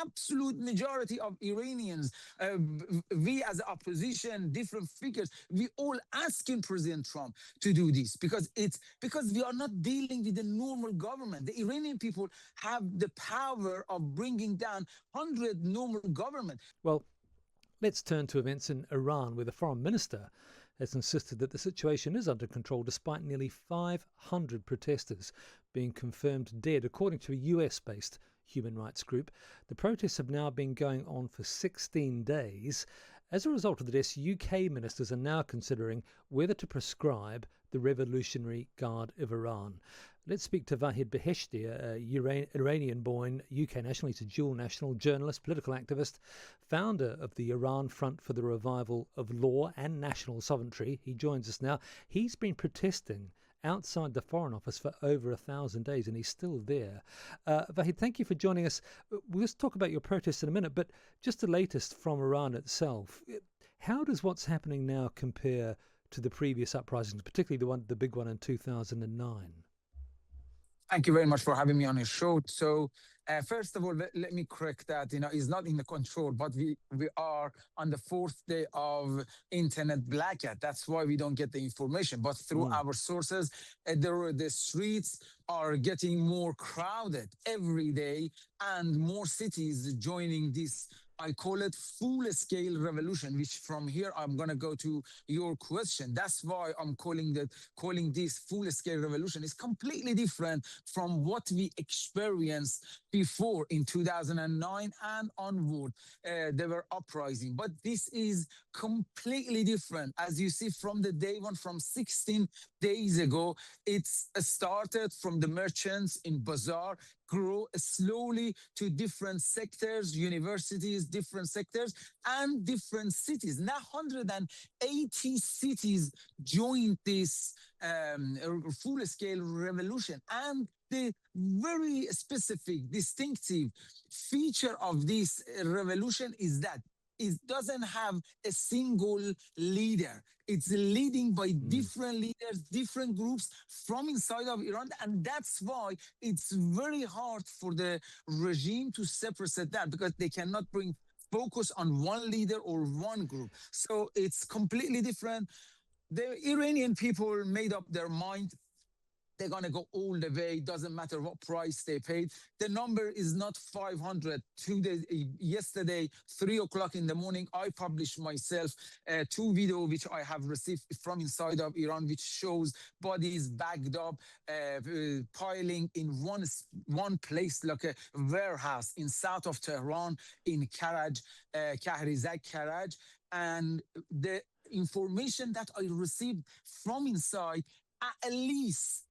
absolute majority of Iranians, we as opposition, different figures, we all asking President Trump to do this because we are not dealing with the normal government. The Iranian people have the power of bringing down 100 normal government. Well, let's turn to events in Iran, where the foreign minister has insisted that the situation is under control despite nearly 500 protesters being confirmed dead, according to a US-based human rights group. The protests have now been going on for 16 days. As a result of this, UK ministers are now considering whether to prescribe the Revolutionary Guard of Iran. Let's speak to Vahid Beheshti, a Iranian-born UK national. He's a dual national journalist, political activist, founder of the Iran Front for the Revival of Law and National Sovereignty. He joins us now. He's been protesting outside the Foreign Office for over 1,000 days, and he's still there. Vahid, thank you for joining us. We'll just talk about your protests in a minute, but just the latest from Iran itself. How does what's happening now compare to the previous uprisings, particularly the big one in 2009? Thank you very much for having me on your show. So, first of all, let me correct that, it's not in the control, but we are on the fourth day of internet blackout. That's why we don't get the information. But through our sources, the streets are getting more crowded every day and more cities joining this. I call it full-scale revolution, which from here I'm going to go to your question. That's why I'm calling this full-scale revolution. It's completely different from what we experienced before in 2009 and onward. They were uprising, but this is completely different. As you see from the day one, from 16 days ago, it's started from the merchants in bazaar, grow slowly to different sectors, universities, different sectors, and different cities. Now 180 cities joined this full-scale revolution. And the very specific, distinctive feature of this revolution is that it doesn't have a single leader. It's leading by different leaders, different groups from inside of Iran. And that's why it's very hard for the regime to separate that, because they cannot bring focus on one leader or one group. So it's completely different. The Iranian people made up their mind. They're going to go all the way. Doesn't matter what price they paid. The number is not 500. Yesterday, 3 o'clock in the morning, I published myself 2 videos which I have received from inside of Iran, which shows bodies bagged up, piling in one place like a warehouse in south of Tehran, in Kahrizak Karaj. And the information that I received from inside, at least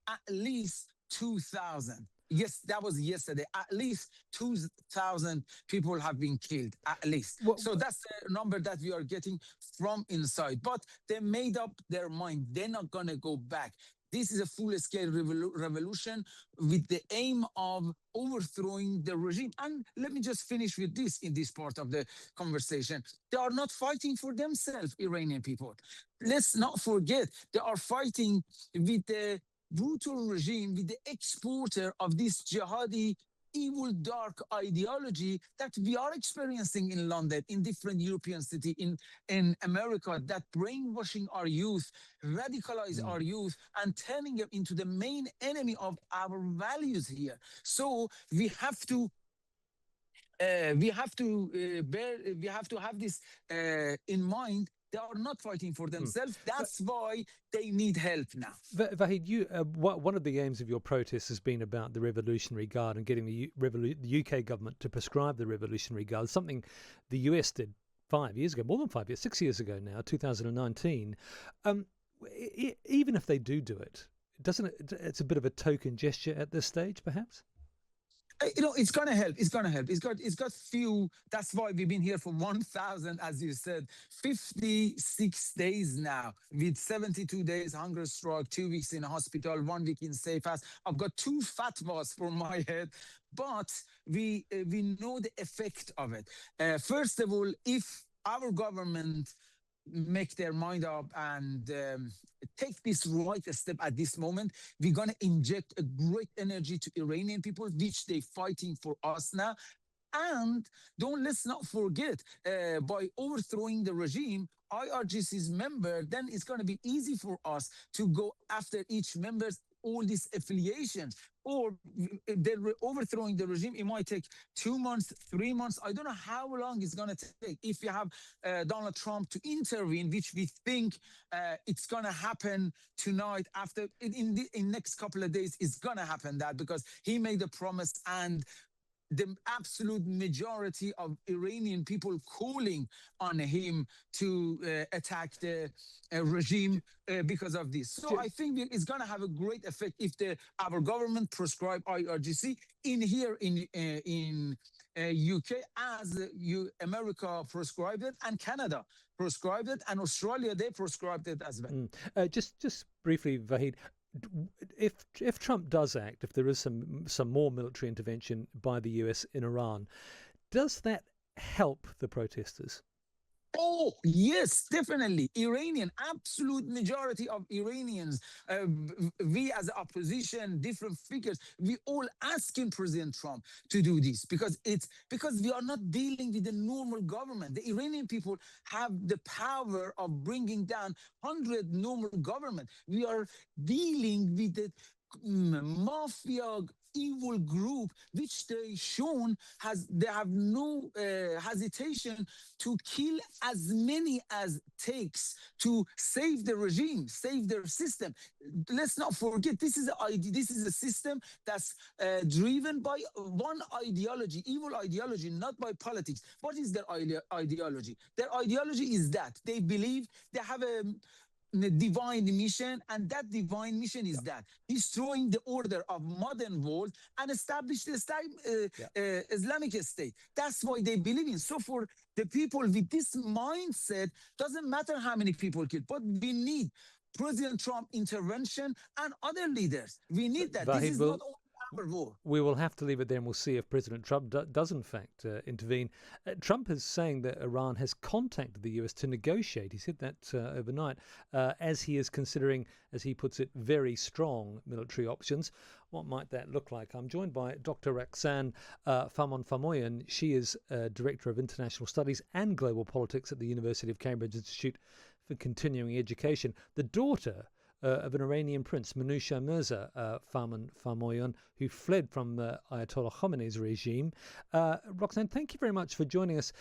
2,000. Yes, that was yesterday. At least 2,000 people have been killed, at least. So that's the number that we are getting from inside. But they made up their mind. They're not going to go back. This is a full-scale revolution with the aim of overthrowing the regime. And let me just finish with this in this part of the conversation. They are not fighting for themselves, Iranian people. Let's not forget, they are fighting with the brutal regime, with the exporter of this jihadi evil, dark ideology that we are experiencing in London, in different European cities, in America, that brainwashing our youth, radicalize our youth, and turning them into the main enemy of our values here. So we have to have this in mind. They are not fighting for themselves. That's why they need help now. Vahid, one of the aims of your protest has been about the Revolutionary Guard and getting the UK government to prescribe the Revolutionary Guard, something the US did 5 years ago, more than 5 years, 6 years ago now, 2019. Even if they do it, it's a bit of a token gesture at this stage, perhaps? It's gonna help. It's gonna help. It's got few. That's why we've been here for 1,000, as you said, 56 days now, with 72 days hunger strike, 2 weeks in a hospital, 1 week in safe house. I've got 2 fatwas for my head, but we know the effect of it. First of all, if our government make their mind up and take this right step at this moment, we're going to inject a great energy to Iranian people, which they're fighting for us now. And let's not forget, by overthrowing the regime, IRGC's member, then it's going to be easy for us to go after each member's all these affiliations. Or they're overthrowing the regime. It might take 2 months, 3 months. I don't know how long it's going to take. If you have Donald Trump to intervene, which we think it's going to happen tonight, after in next couple of days, it's going to happen that, because he made a promise, and the absolute majority of Iranian people calling on him to attack the regime because of this. So I think it's going to have a great effect if our government prescribe IRGC in here in UK, as America prescribed it, and Canada prescribed it, and Australia, they prescribed it as well. Just briefly, Vahid, if Trump does act, if there is some more military intervention by the US in Iran, does that help the protesters? Oh, yes, definitely. Absolute majority of Iranians, we as opposition, different figures, we all asking President Trump to do this, because we are not dealing with the normal government. The Iranian people have the power of bringing down 100 normal government. We are dealing with the mafia evil group, which they have no hesitation to kill as many as takes to save the regime, save their system. Let's not forget, this is a system that's driven by one ideology, evil ideology, not by politics. What is their ideology? Their ideology is that they believe they have a divine mission, and that divine mission is that destroying the order of modern world and establish the Islamic State. That's why they believe in. So for the people with this mindset, doesn't matter how many people killed, but we need President Trump intervention and other leaders. We need that. Vahid, this is not only our war. We will have to leave it there, and we'll see if President Trump does in fact intervene. Trump is saying that Iran has contacted the US to negotiate. He said that overnight, as he is considering, as he puts it, very strong military options. What might that look like? I'm joined by Dr. Roxanne Farman-Farmoyan. She is Director of International Studies and Global Politics at the University of Cambridge Institute for Continuing Education, the daughter of an Iranian prince, Manouchehr Mirza Farman-Farmoyan, who fled from Ayatollah Khamenei's regime. Roxanne, thank you very much for joining us.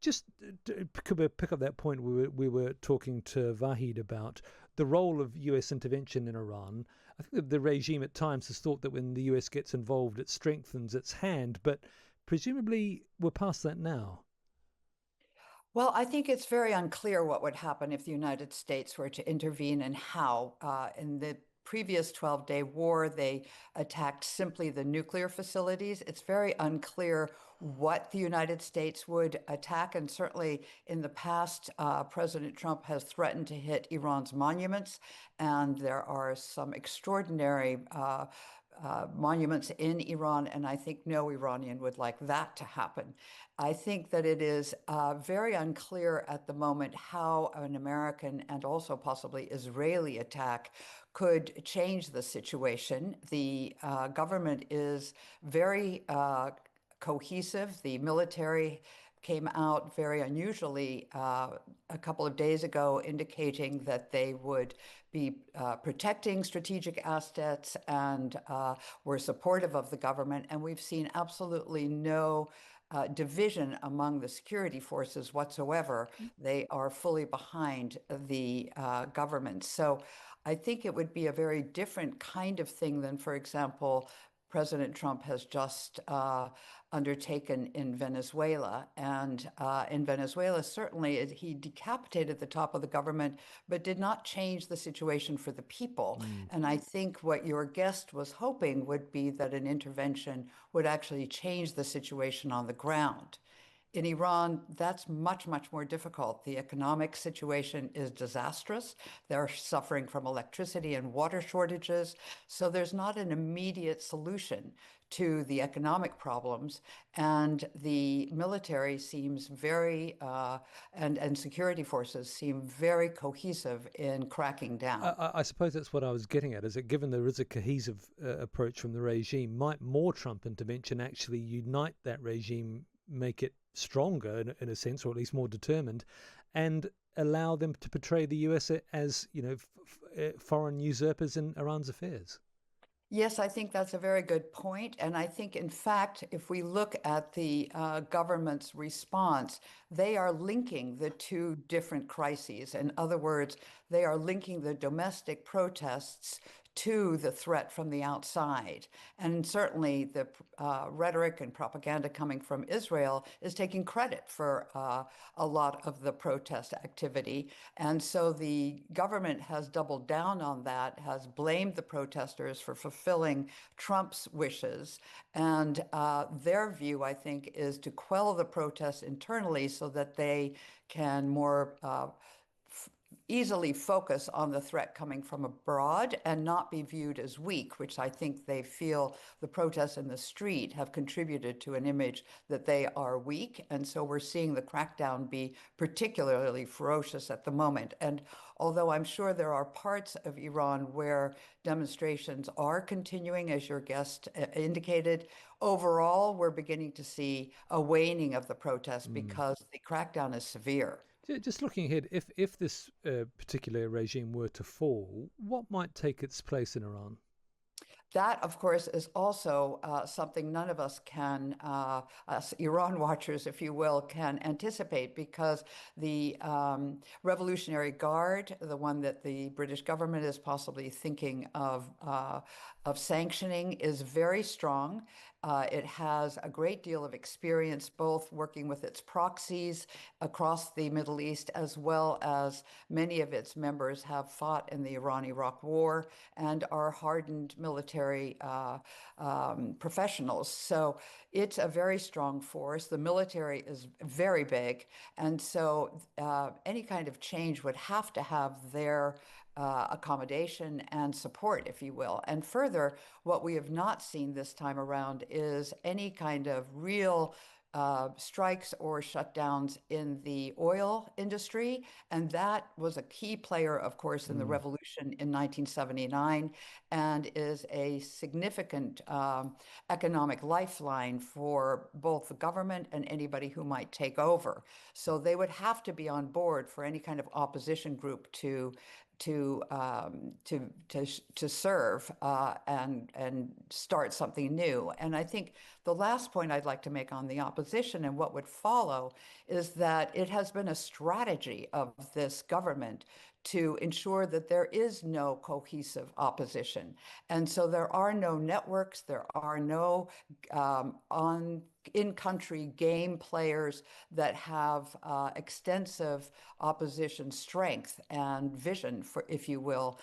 Just to pick up that point we were talking to Vahid about, the role of US intervention in Iran. I think that the regime at times has thought that when the US gets involved, it strengthens its hand, but presumably we're past that now. Well, I think it's very unclear what would happen if the United States were to intervene and how. In the previous 12-day war, they attacked simply the nuclear facilities. It's very unclear what the United States would attack. And certainly in the past, President Trump has threatened to hit Iran's monuments. And there are some extraordinary monuments in Iran, and I think no Iranian would like that to happen. I think that it is very unclear at the moment how an American and also possibly Israeli attack could change the situation. The government is very cohesive. The military came out very unusually a couple of days ago, indicating that they would be protecting strategic assets and were supportive of the government. And we've seen absolutely no division among the security forces whatsoever. They are fully behind the government. So I think it would be a very different kind of thing than, for example, President Trump has just undertaken in Venezuela. And in Venezuela, certainly he decapitated the top of the government, but did not change the situation for the people. And I think what your guest was hoping would be that an intervention would actually change the situation on the ground. In Iran, that's much, much more difficult. The economic situation is disastrous. They're suffering from electricity and water shortages. So there's not an immediate solution to the economic problems, and the military seems very, and security forces seem very cohesive in cracking down. I suppose that's what I was getting at, is that given there is a cohesive approach from the regime, might more Trump intervention actually unite that regime, make it stronger in a sense, or at least more determined, and allow them to portray the US as, foreign usurpers in Iran's affairs? Yes, I think that's a very good point. And I think, in fact, if we look at the government's response, they are linking the two different crises. In other words, they are linking the domestic protests to the threat from the outside. And certainly the rhetoric and propaganda coming from Israel is taking credit for a lot of the protest activity. And so the government has doubled down on that, has blamed the protesters for fulfilling Trump's wishes. And their view, I think, is to quell the protests internally so that they can more easily focus on the threat coming from abroad and not be viewed as weak, which I think they feel the protests in the street have contributed to an image that they are weak. And so we're seeing the crackdown be particularly ferocious at the moment. And although I'm sure there are parts of Iran where demonstrations are continuing, as your guest indicated, overall, we're beginning to see a waning of the protests because the crackdown is severe. Just looking ahead, if this particular regime were to fall, what might take its place in Iran? That, of course, is also something none of us can, us Iran watchers, if you will, can anticipate, because the Revolutionary Guard, the one that the British government is possibly thinking of sanctioning, is very strong. It has a great deal of experience both working with its proxies across the Middle East, as well as many of its members have fought in the Iran-Iraq War and are hardened military professionals. So it's a very strong force. The military is very big. And so any kind of change would have to have their accommodation and support, if you will. And further, what we have not seen this time around is any kind of real strikes or shutdowns in the oil industry. And that was a key player, of course, in the revolution in 1979, and is a significant economic lifeline for both the government and anybody who might take over. So they would have to be on board for any kind of opposition group to serve and start something new. And I think the last point I'd like to make on the opposition and what would follow is that it has been a strategy of this government to ensure that there is no cohesive opposition. And so there are no networks, there are no in-country game players that have extensive opposition strength and vision, for, if you will,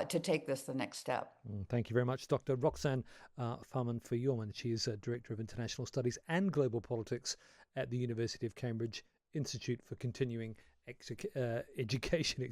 to take this the next step. Thank you very much, Dr. Roxanne Farman-Fayoum. She is Director of International Studies and Global Politics at the University of Cambridge Institute for Continuing Education.